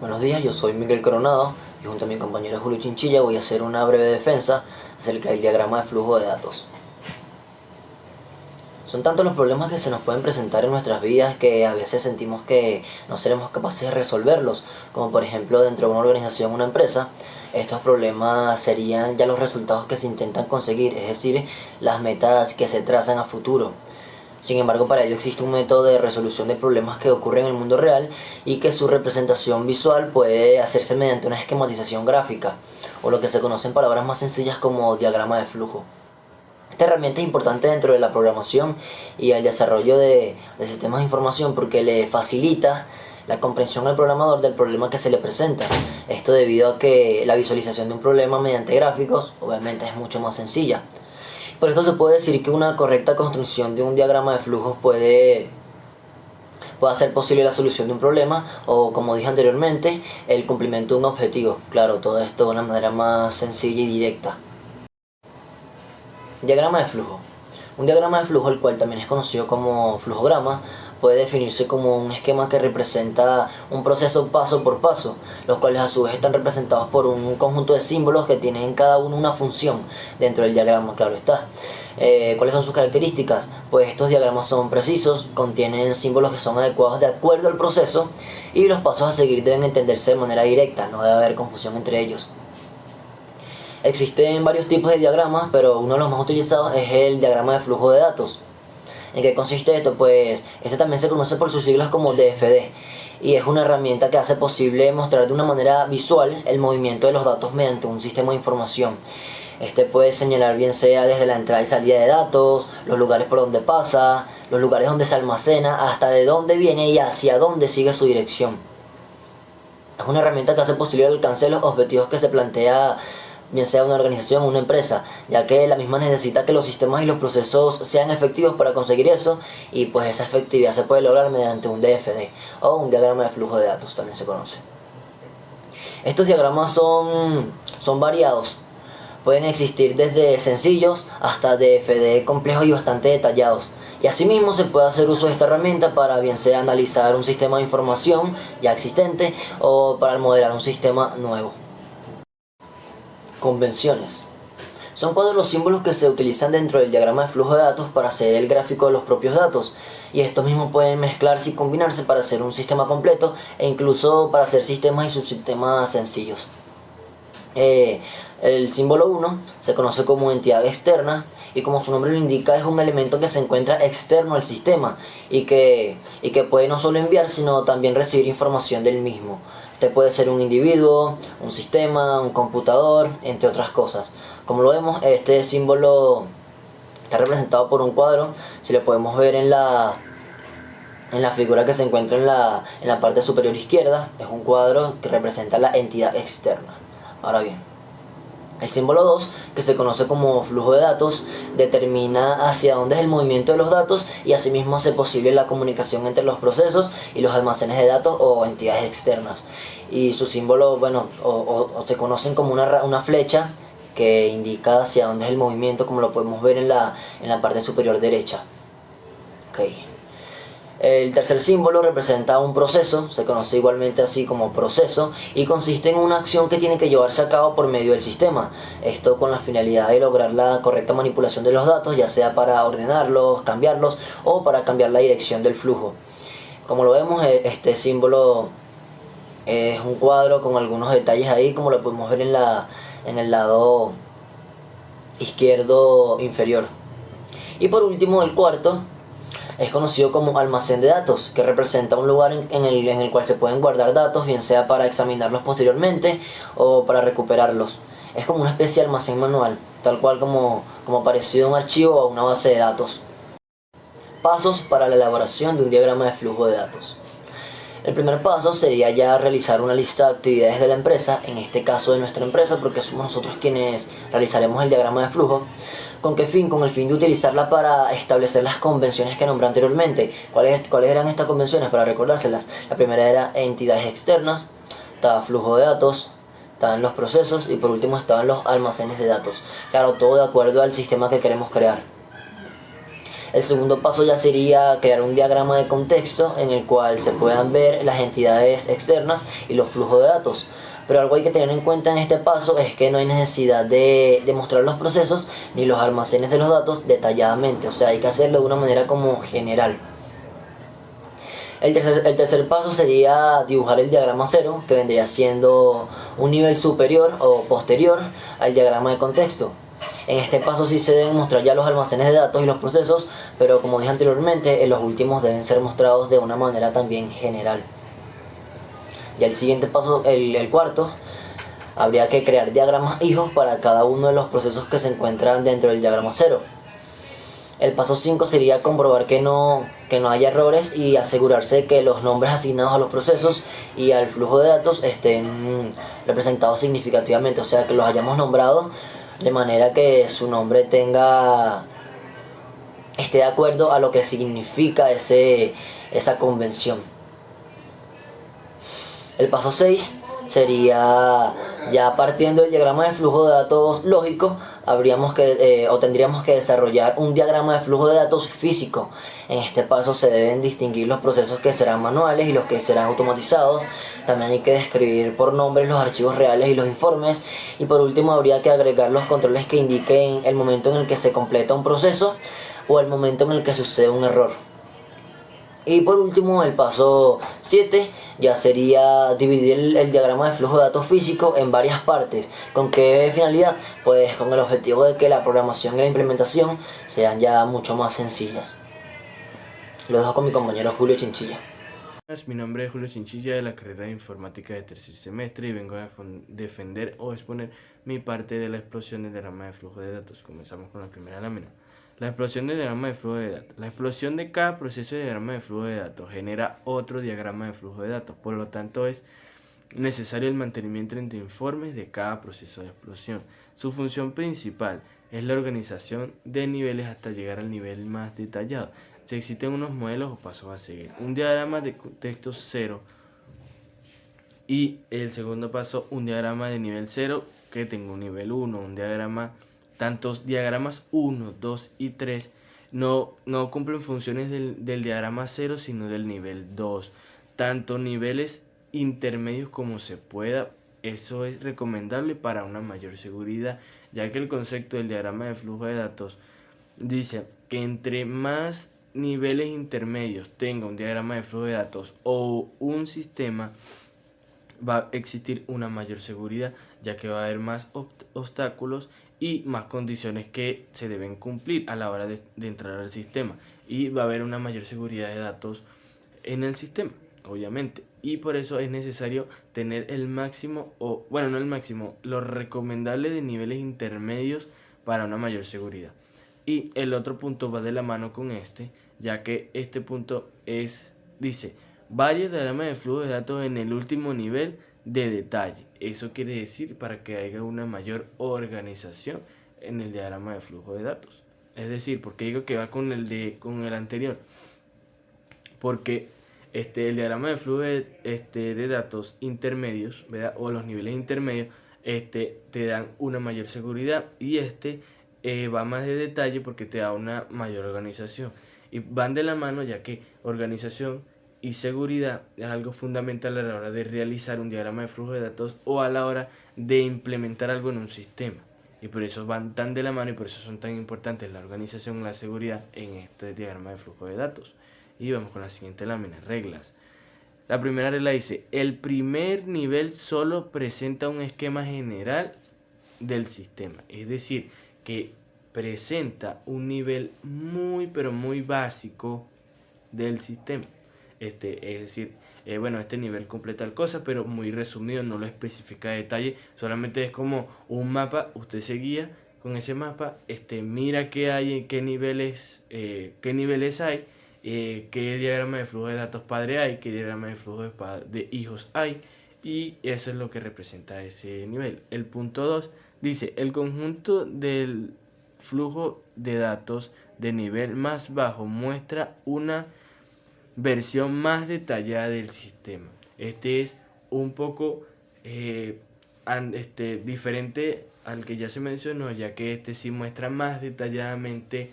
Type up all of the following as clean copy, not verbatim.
Buenos días, yo soy Miguel Coronado y junto a mi compañero Julio Chinchilla voy a hacer una breve defensa acerca del diagrama de flujo de datos. Son tantos los problemas que se nos pueden presentar en nuestras vidas que a veces sentimos que no seremos capaces de resolverlos, como por ejemplo dentro de una organización o una empresa. Estos problemas serían ya los resultados que se intentan conseguir, es decir, las metas que se trazan a futuro. Sin embargo, para ello existe un método de resolución de problemas que ocurren en el mundo real y que su representación visual puede hacerse mediante una esquematización gráfica, o lo que se conoce en palabras más sencillas como diagrama de flujo. Esta herramienta es importante dentro de la programación y el desarrollo de sistemas de información porque le facilita la comprensión al programador del problema que se le presenta. Esto debido a que la visualización de un problema mediante gráficos obviamente es mucho más sencilla. Por esto se puede decir que una correcta construcción de un diagrama de flujos puede hacer posible la solución de un problema o, como dije anteriormente, el cumplimiento de un objetivo. Claro, todo esto de una manera más sencilla y directa. Diagrama de flujo. Un diagrama de flujo, el cual también es conocido como flujograma, puede definirse como un esquema que representa un proceso paso por paso, los cuales a su vez están representados por un conjunto de símbolos que tienen cada uno una función dentro del diagrama, claro está. ¿Cuáles son sus características? Pues estos diagramas son precisos, contienen símbolos que son adecuados de acuerdo al proceso y los pasos a seguir deben entenderse de manera directa, no debe haber confusión entre ellos. Existen varios tipos de diagramas, pero uno de los más utilizados es el diagrama de flujo de datos. ¿En qué consiste esto? Pues este también se conoce por sus siglas como DFD y es una herramienta que hace posible mostrar de una manera visual el movimiento de los datos mediante un sistema de información. Este puede señalar bien sea desde la entrada y salida de datos, los lugares por donde pasa, los lugares donde se almacena, hasta de dónde viene y hacia dónde sigue su dirección. Es una herramienta que hace posible el alcance de los objetivos que se plantea bien sea una organización o una empresa, ya que la misma necesita que los sistemas y los procesos sean efectivos para conseguir eso, y pues esa efectividad se puede lograr mediante un DFD o un diagrama de flujo de datos, también se conoce. Estos diagramas son variados, pueden existir desde sencillos hasta DFD complejos y bastante detallados. Y asimismo se puede hacer uso de esta herramienta para bien sea analizar un sistema de información ya existente o para modelar un sistema nuevo. Convenciones. Son cuadros los símbolos que se utilizan dentro del diagrama de flujo de datos para hacer el gráfico de los propios datos, y estos mismos pueden mezclarse y combinarse para hacer un sistema completo e incluso para hacer sistemas y subsistemas sencillos. El símbolo 1 se conoce como entidad externa y, como su nombre lo indica, es un elemento que se encuentra externo al sistema y que puede no solo enviar sino también recibir información del mismo. Este puede ser un individuo, un sistema, un computador, entre otras cosas. Como lo vemos, este símbolo está representado por un cuadro. Si lo podemos ver en la figura que se encuentra en la parte superior izquierda, es un cuadro que representa la entidad externa. Ahora bien, el símbolo 2, que se conoce como flujo de datos, determina hacia dónde es el movimiento de los datos y asimismo hace posible la comunicación entre los procesos y los almacenes de datos o entidades externas. Y su símbolo, bueno, o se conocen como una flecha que indica hacia dónde es el movimiento, como lo podemos ver en la parte superior derecha. Okay. El tercer símbolo representa un proceso, se conoce igualmente así como proceso, y consiste en una acción que tiene que llevarse a cabo por medio del sistema. Esto con la finalidad de lograr la correcta manipulación de los datos, ya sea para ordenarlos, cambiarlos o para cambiar la dirección del flujo. Como lo vemos, este símbolo es un cuadro con algunos detalles ahí, como lo podemos ver en el lado izquierdo inferior. Y por último, el cuarto es conocido como almacén de datos, que representa un lugar en el cual se pueden guardar datos, bien sea para examinarlos posteriormente o para recuperarlos. Es como una especie de almacén manual, tal cual como parecido a un archivo o a una base de datos. Pasos para la elaboración de un diagrama de flujo de datos. El primer paso sería ya realizar una lista de actividades de la empresa, en este caso de nuestra empresa, porque somos nosotros quienes realizaremos el diagrama de flujo. ¿Con qué fin? Con el fin de utilizarla para establecer las convenciones que nombré anteriormente. ¿Cuáles eran estas convenciones? Para recordárselas. La primera era entidades externas, estaba flujo de datos, estaban los procesos y por último estaban los almacenes de datos. Claro, todo de acuerdo al sistema que queremos crear. El segundo paso ya sería crear un diagrama de contexto en el cual se puedan ver las entidades externas y los flujos de datos. Pero algo hay que tener en cuenta en este paso es que no hay necesidad de mostrar los procesos ni los almacenes de los datos detalladamente, o sea, hay que hacerlo de una manera como general. El tercer paso sería dibujar el diagrama cero, que vendría siendo un nivel superior o posterior al diagrama de contexto. En este paso sí se deben mostrar ya los almacenes de datos y los procesos, pero como dije anteriormente, en los últimos deben ser mostrados de una manera también general. Ya el siguiente paso, el cuarto, habría que crear diagramas hijos para cada uno de los procesos que se encuentran dentro del diagrama cero. El paso 5 sería comprobar que no haya errores y asegurarse de que los nombres asignados a los procesos y al flujo de datos estén representados significativamente, o sea, que los hayamos nombrado de manera que su nombre esté de acuerdo a lo que significa esa convención. El paso 6 sería, ya partiendo del diagrama de flujo de datos lógico, tendríamos que desarrollar un diagrama de flujo de datos físico. En este paso se deben distinguir los procesos que serán manuales y los que serán automatizados. También hay que describir por nombres los archivos reales y los informes. Y por último habría que agregar los controles que indiquen el momento en el que se completa un proceso o el momento en el que sucede un error. Y por último, el paso 7 ya sería dividir el diagrama de flujo de datos físico en varias partes. ¿Con qué finalidad? Pues con el objetivo de que la programación y la implementación sean ya mucho más sencillas. Lo dejo con mi compañero Julio Chinchilla. Mi nombre es Julio Chinchilla de la carrera de informática de tercer semestre y vengo a defender o exponer mi parte de la explosión del diagrama de flujo de datos. Comenzamos con la primera lámina. La explosión del diagrama de flujo de datos. La explosión de cada proceso de diagrama de flujo de datos genera otro diagrama de flujo de datos. Por lo tanto, es necesario el mantenimiento entre informes de cada proceso de explosión. Su función principal es la organización de niveles hasta llegar al nivel más detallado. Si existen unos modelos o pasos a seguir. Un diagrama de contexto 0 y el segundo paso, un diagrama de nivel 0 que tenga un nivel 1, un diagrama. Tantos diagramas 1, 2 y 3 no cumplen funciones del diagrama 0, sino del nivel 2. Tanto niveles intermedios como se pueda, eso es recomendable para una mayor seguridad, ya que el concepto del diagrama de flujo de datos dice que entre más niveles intermedios tenga un diagrama de flujo de datos o un sistema, va a existir una mayor seguridad, ya que va a haber más obstáculos y más condiciones que se deben cumplir a la hora de entrar al sistema, y va a haber una mayor seguridad de datos en el sistema, obviamente, y por eso es necesario tener el máximo, o bueno, no el máximo, lo recomendable de niveles intermedios para una mayor seguridad. Y el otro punto va de la mano con este, ya que este punto dice varios diagramas de flujo de datos en el último nivel de detalle. Eso quiere decir para que haya una mayor organización en el diagrama de flujo de datos. Es decir, porque digo que va con el anterior, porque el diagrama de flujo de datos intermedios, ¿verdad? O los niveles intermedios, te dan una mayor seguridad, y va más de detalle porque te da una mayor organización. Y van de la mano, ya que organización y seguridad es algo fundamental a la hora de realizar un diagrama de flujo de datos o a la hora de implementar algo en un sistema. Y por eso van tan de la mano, y por eso son tan importantes la organización y la seguridad en este diagrama de flujo de datos. Y vamos con la siguiente lámina, reglas. La primera regla dice: el primer nivel solo presenta un esquema general del sistema. Es decir, que presenta un nivel muy pero muy básico del sistema. Es decir, bueno, este nivel completa tal cosa, pero muy resumido, no lo especifica a detalle, solamente es como un mapa. Usted se guía con ese mapa, mira qué hay, qué niveles hay, qué diagrama de flujo de datos padre hay, qué diagrama de flujo de hijos hay, y eso es lo que representa ese nivel. El punto 2 dice: el conjunto del flujo de datos de nivel más bajo muestra una versión más detallada del sistema. Este es un poco diferente al que ya se mencionó, ya que sí muestra más detalladamente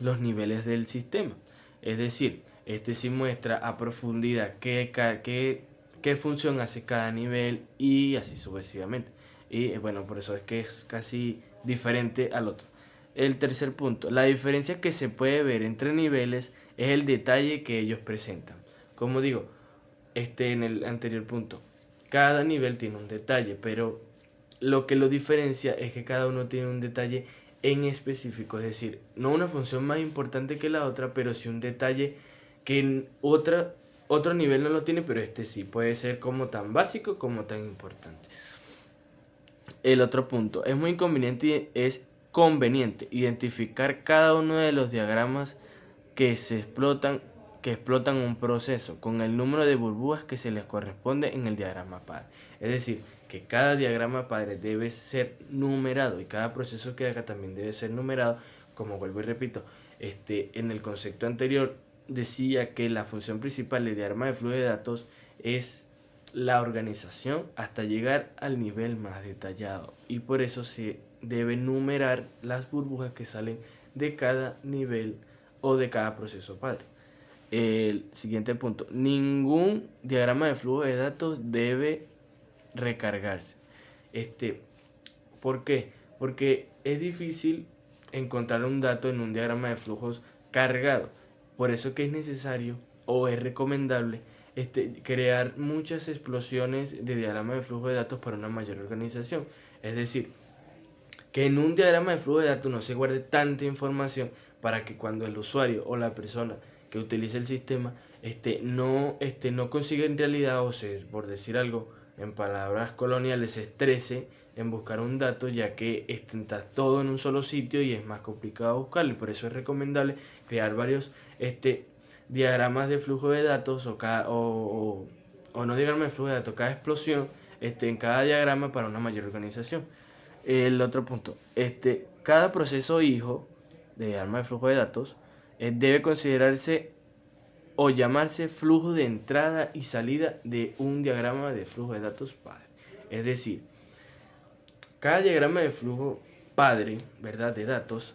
los niveles del sistema. Es decir, este sí muestra a profundidad qué función hace cada nivel y así sucesivamente. Y bueno, por eso es que es casi diferente al otro. El tercer punto, la diferencia que se puede ver entre niveles es el detalle que ellos presentan. Como digo, en el anterior punto, cada nivel tiene un detalle, pero lo que lo diferencia es que cada uno tiene un detalle en específico, es decir, no una función más importante que la otra, pero sí un detalle que en otro nivel no lo tiene, pero este sí puede ser como tan básico como tan importante. El otro punto, es conveniente identificar cada uno de los diagramas que explotan un proceso con el número de burbujas que se les corresponde en el diagrama padre. Es decir, que cada diagrama padre debe ser numerado y cada proceso que haga también debe ser numerado. Como vuelvo y repito, en el concepto anterior decía que la función principal del diagrama de flujo de datos es la organización hasta llegar al nivel más detallado, y por eso se debe numerar las burbujas que salen de cada nivel o de cada proceso padre. El siguiente punto, ningún diagrama de flujo de datos debe recargarse. ¿Por qué? Porque es difícil encontrar un dato en un diagrama de flujos cargado. Por eso que es necesario o es recomendable crear muchas explosiones de diagrama de flujo de datos para una mayor organización. Es decir, que en un diagrama de flujo de datos no se guarde tanta información para que cuando el usuario o la persona que utilice el sistema no consiga en realidad, o se, por decir algo en palabras coloniales, se estrese en buscar un dato, ya que está todo en un solo sitio y es más complicado buscarlo. Y por eso es recomendable crear varios diagramas de flujo de datos o no diagramas de flujo de datos, cada explosión en cada diagrama para una mayor organización. El otro punto, cada proceso hijo de diagrama de flujo de datos debe considerarse o llamarse flujo de entrada y salida de un diagrama de flujo de datos padre. Es decir, cada diagrama de flujo padre, ¿verdad?, de datos,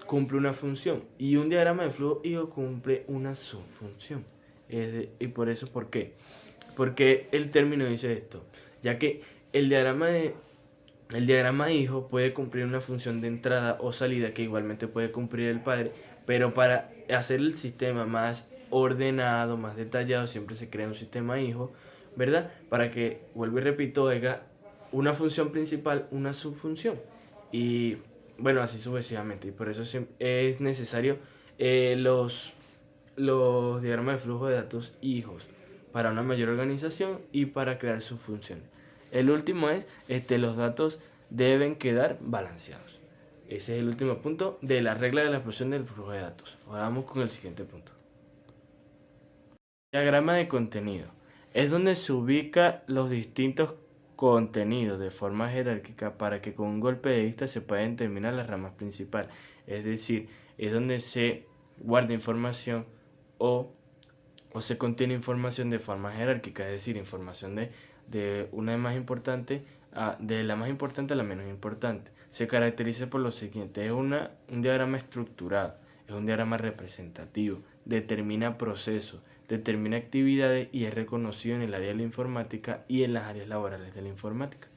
cumple una función, y un diagrama de flujo hijo cumple una subfunción. Y por eso, ¿por qué? Porque el término dice esto, ya que el diagrama hijo puede cumplir una función de entrada o salida que igualmente puede cumplir el padre, pero para hacer el sistema más ordenado, más detallado, siempre se crea un sistema hijo, ¿verdad? Para que, vuelvo y repito, haga una función principal, una subfunción. Y bueno, así sucesivamente. Y por eso es necesario los diagramas de flujo de datos hijos para una mayor organización y para crear subfunciones. El último es, los datos deben quedar balanceados. Ese es el último punto de la regla de la explosión del flujo de datos. Ahora vamos con el siguiente punto. Diagrama de contenido. Es donde se ubican los distintos contenidos de forma jerárquica para que con un golpe de vista se pueda determinar las ramas principales. Es decir, es donde se guarda información o se contiene información de forma jerárquica, es decir, información de una más importante de la más importante a la menos importante. Se caracteriza por lo siguiente: es un diagrama estructurado, es un diagrama representativo, determina procesos, determina actividades y es reconocido en el área de la informática y en las áreas laborales de la informática.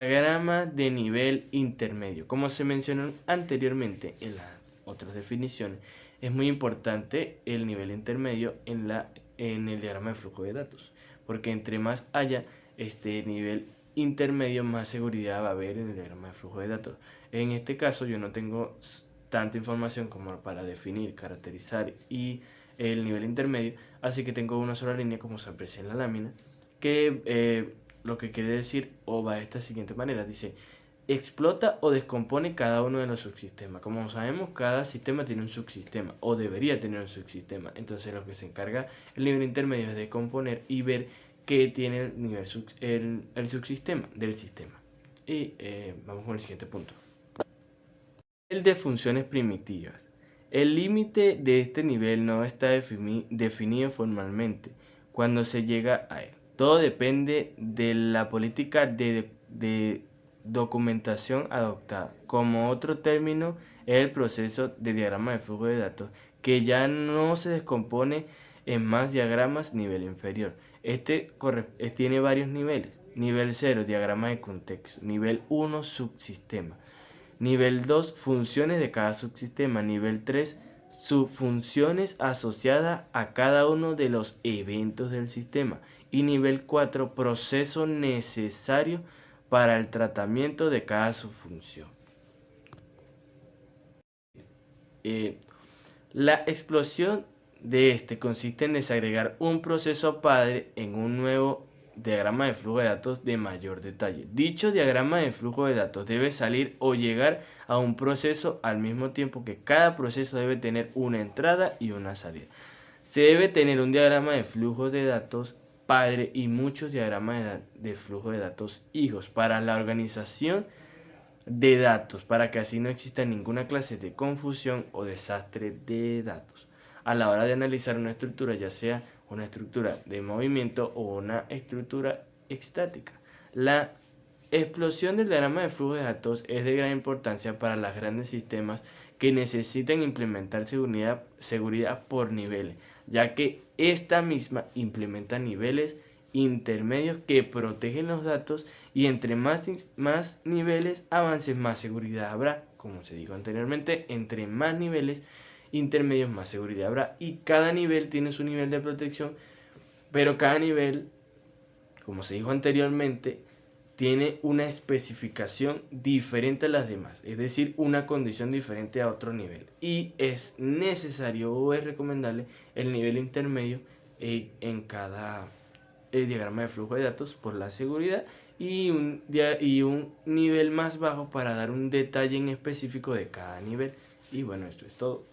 Diagrama de nivel intermedio. Como se mencionó anteriormente en las otras definiciones, es muy importante el nivel intermedio en el diagrama de flujo de datos, porque entre más haya este nivel intermedio, más seguridad va a haber en el diagrama de flujo de datos. En este caso yo no tengo tanta información como para definir, caracterizar y el nivel intermedio, así que tengo una sola línea, como se aprecia en la lámina, que lo que quiere decir o va de esta siguiente manera: dice, explota o descompone cada uno de los subsistemas. Como sabemos, cada sistema tiene un subsistema o debería tener un subsistema. Entonces lo que se encarga el nivel intermedio es de componer y ver qué tiene el subsistema del sistema. Y vamos con el siguiente punto. El de funciones primitivas. El límite de este nivel no está definido formalmente cuando se llega a él. Todo depende de la política de documentación adoptada. Como otro término, es el proceso de diagrama de flujo de datos, que ya no se descompone en más diagramas nivel inferior. Tiene varios niveles. Nivel 0, diagrama de contexto. Nivel 1, subsistema. Nivel 2, funciones de cada subsistema. Nivel 3, subfunciones asociadas a cada uno de los eventos del sistema. Y nivel 4, proceso necesario para el tratamiento de cada subfunción. La explosión de este consiste en desagregar un proceso padre en un nuevo diagrama de flujo de datos de mayor detalle. Dicho diagrama de flujo de datos debe salir o llegar a un proceso al mismo tiempo que cada proceso debe tener una entrada y una salida. Se debe tener un diagrama de flujo de datos padre y muchos diagramas de flujo de datos hijos para la organización de datos, para que así no exista ninguna clase de confusión o desastre de datos a la hora de analizar una estructura, ya sea una estructura de movimiento o una estructura estática. La explosión del diagrama de flujo de datos es de gran importancia para los grandes sistemas que necesitan implementar seguridad por niveles, ya que esta misma implementa niveles intermedios que protegen los datos, y entre más niveles avances, más seguridad habrá. Como se dijo anteriormente, entre más niveles intermedios, más seguridad habrá, y cada nivel tiene su nivel de protección, pero cada nivel, como se dijo anteriormente, tiene una especificación diferente a las demás, es decir, una condición diferente a otro nivel, y es necesario o es recomendable el nivel intermedio en cada diagrama de flujo de datos por la seguridad, y un nivel más bajo para dar un detalle en específico de cada nivel. Y bueno, esto es todo.